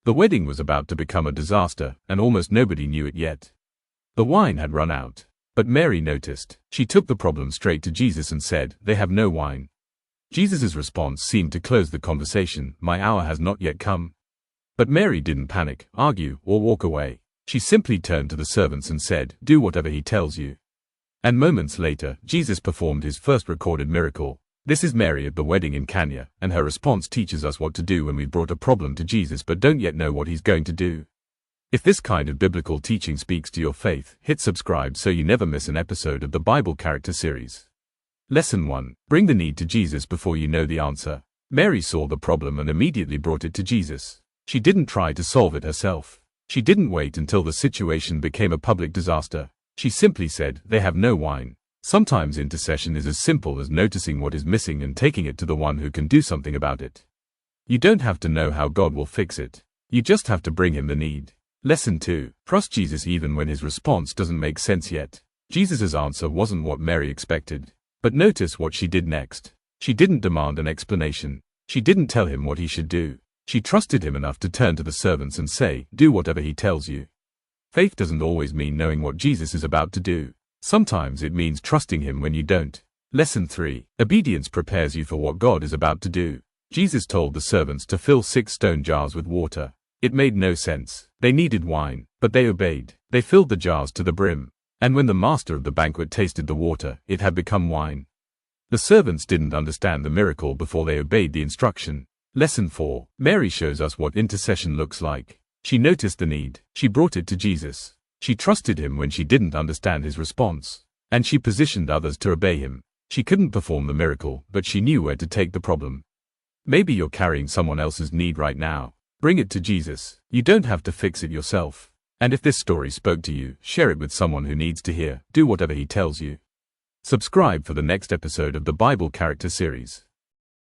The wedding was about to become a disaster, and almost nobody knew it yet. The wine had run out. But Mary noticed. She took the problem straight to Jesus and said, "They have no wine." Jesus' response seemed to close the conversation. "My hour has not yet come." But Mary didn't panic, argue, or walk away. She simply turned to the servants and said, "Do whatever he tells you." And moments later, Jesus performed his first recorded miracle. This is Mary at the wedding in Cana, and her response teaches us what to do when we've brought a problem to Jesus but don't yet know what he's going to do. If this kind of biblical teaching speaks to your faith, hit subscribe so you never miss an episode of the Bible Character Series. Lesson 1. Bring the need to Jesus before you know the answer. Mary saw the problem and immediately brought it to Jesus. She didn't try to solve it herself. She didn't wait until the situation became a public disaster. She simply said, "They have no wine." Sometimes intercession is as simple as noticing what is missing and taking it to the one who can do something about it. You don't have to know how God will fix it. You just have to bring him the need. Lesson 2. Trust Jesus even when his response doesn't make sense yet. Jesus' answer wasn't what Mary expected. But notice what she did next. She didn't demand an explanation. She didn't tell him what he should do. She trusted him enough to turn to the servants and say, "Do whatever he tells you." Faith doesn't always mean knowing what Jesus is about to do. Sometimes it means trusting him when you don't. Lesson 3. Obedience prepares you for what God is about to do. Jesus told the servants to fill 6 stone jars with water. It made no sense. They needed wine, but they obeyed. They filled the jars to the brim. And when the master of the banquet tasted the water, it had become wine. The servants didn't understand the miracle before they obeyed the instruction. Lesson 4. Mary shows us what intercession looks like. She noticed the need. She brought it to Jesus. She trusted him when she didn't understand his response. And she positioned others to obey him. She couldn't perform the miracle, but she knew where to take the problem. Maybe you're carrying someone else's need right now. Bring it to Jesus. You don't have to fix it yourself. And if this story spoke to you, share it with someone who needs to hear. Do whatever he tells you. Subscribe for the next episode of the Bible Character Series.